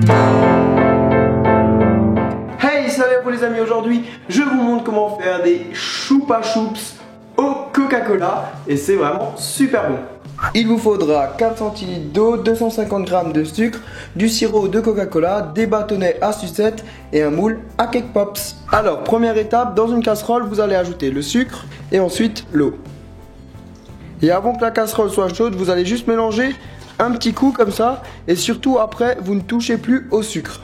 Hey, salut à vous les amis, aujourd'hui je vous montre comment faire des Chupa Chups au Coca-Cola et c'est vraiment super bon. Il vous faudra 4 centilitres d'eau, 250 g de sucre, du sirop de Coca-Cola, des bâtonnets à sucette et un moule à Cake Pops. Alors, première étape, dans une casserole, vous allez ajouter le sucre et ensuite l'eau. Et avant que la casserole soit chaude, vous allez juste mélanger un petit coup comme ça et surtout après, vous ne touchez plus au sucre.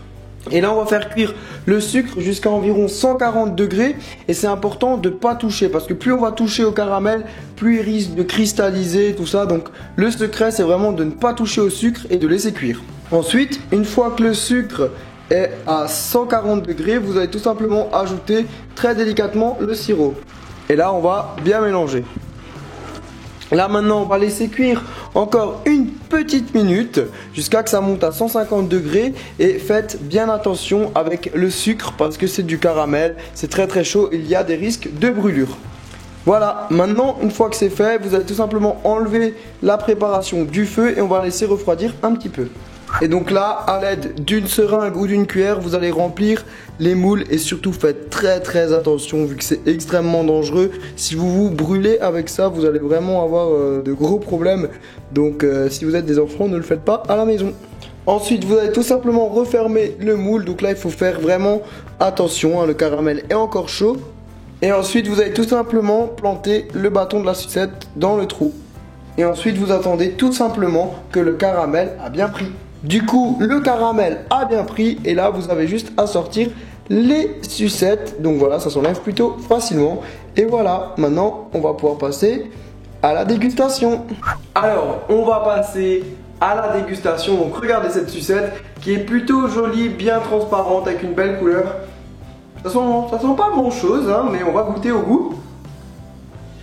Et là on va faire cuire le sucre jusqu'à environ 140 degrés et c'est important de ne pas toucher parce que plus on va toucher au caramel, plus il risque de cristalliser tout ça. Donc le secret c'est vraiment de ne pas toucher au sucre et de laisser cuire. Ensuite, une fois que le sucre est à 140 degrés, vous allez tout simplement ajouter très délicatement le sirop. Et là on va bien mélanger. Là maintenant on va laisser cuire encore une petite minute jusqu'à que ça monte à 150 degrés et faites bien attention avec le sucre parce que c'est du caramel, c'est très chaud, il y a des risques de brûlure. Voilà, maintenant une fois que c'est fait, vous allez tout simplement enlever la préparation du feu et on va laisser refroidir un petit peu. Et donc là, à l'aide d'une seringue ou d'une cuillère, vous allez remplir les moules et surtout faites très attention vu que c'est extrêmement dangereux. Si vous vous brûlez avec ça, vous allez vraiment avoir de gros problèmes. Donc si vous êtes des enfants, ne le faites pas à la maison. Ensuite, vous allez tout simplement refermer le moule. Donc là, il faut faire vraiment attention, hein, le caramel est encore chaud. Et ensuite, vous allez tout simplement planter le bâton de la sucette dans le trou. Et ensuite, vous attendez tout simplement que le caramel a bien pris. Du coup, le caramel a bien pris et là, vous avez juste à sortir les sucettes. Donc voilà, ça s'enlève plutôt facilement. Et voilà, maintenant, on va pouvoir passer à la dégustation. Alors, on va passer à la dégustation. Donc regardez cette sucette qui est plutôt jolie, bien transparente avec une belle couleur. Ça sent pas grand chose, hein, mais on va goûter au goût.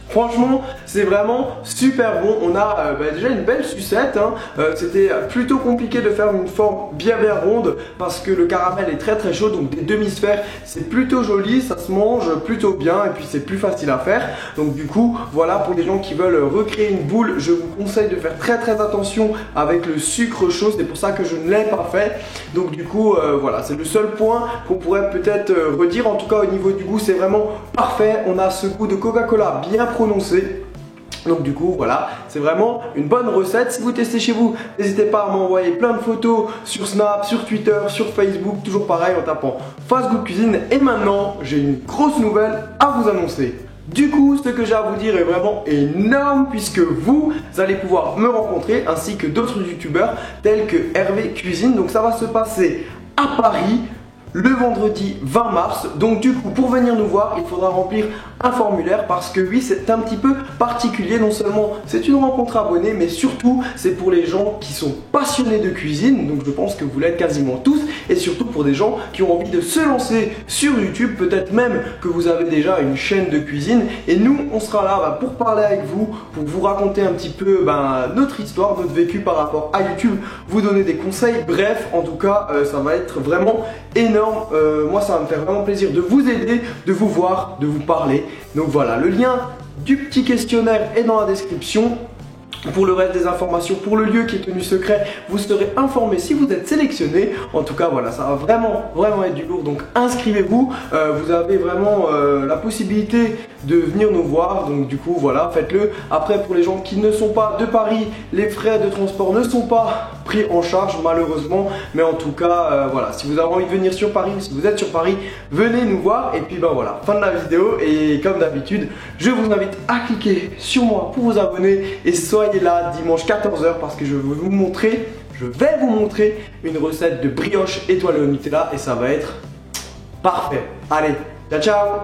Franchement, c'est vraiment super bon. On a déjà une belle sucette, hein. C'était plutôt compliqué de faire une forme bien ronde parce que le caramel est très chaud. Donc des demi-sphères, c'est plutôt joli, ça se mange plutôt bien et puis c'est plus facile à faire. Donc du coup, voilà, pour les gens qui veulent recréer une boule, je vous conseille de faire très attention avec le sucre chaud. C'est pour ça que je ne l'ai pas fait. Donc du coup, voilà, c'est le seul point qu'on pourrait peut-être redire. En tout cas, au niveau du goût, c'est vraiment parfait. On a ce goût de Coca-Cola bien prononcé. Donc du coup voilà, c'est vraiment une bonne recette. Si vous testez chez vous, n'hésitez pas à m'envoyer plein de photos sur Snap, sur Twitter, sur Facebook, toujours pareil en tapant Fast Good Cuisine. Et maintenant, j'ai une grosse nouvelle à vous annoncer. Du coup, ce que j'ai à vous dire est vraiment énorme puisque vous allez pouvoir me rencontrer ainsi que d'autres youtubeurs tels que Hervé Cuisine. Donc ça va se passer à Paris le vendredi 20 mars. Donc du coup, pour venir nous voir, il faudra remplir un formulaire parce que oui, c'est un petit peu particulier. Non seulement c'est une rencontre abonnée, mais surtout c'est pour les gens qui sont passionnés de cuisine. Donc je pense que vous l'êtes quasiment tous. Et surtout pour des gens qui ont envie de se lancer sur YouTube. Peut-être même que vous avez déjà une chaîne de cuisine. Et nous, on sera là pour parler avec vous, pour vous raconter un petit peu notre histoire, notre vécu par rapport à YouTube, vous donner des conseils. Bref, en tout cas, ça va être vraiment énorme. Moi ça va me faire vraiment plaisir de vous aider, de vous voir, de vous parler. Donc voilà, le lien du petit questionnaire est dans la description. Pour le reste des informations, pour le lieu qui est tenu secret, vous serez informé si vous êtes sélectionné. En tout cas voilà, ça va vraiment être du lourd. Donc inscrivez-vous, vous avez vraiment la possibilité de venir nous voir. Donc du coup voilà, faites-le. Après, pour les gens qui ne sont pas de Paris, les frais de transport ne sont pas pris en charge malheureusement. Mais en tout cas voilà, si vous avez envie de venir sur Paris, si vous êtes sur Paris, venez nous voir. Et puis voilà, fin de la vidéo. Et comme d'habitude, je vous invite à cliquer sur moi pour vous abonner. Et soyez là dimanche 14h parce que je vais vous montrer une recette de brioche étoilée au Nutella et ça va être parfait. Allez, ciao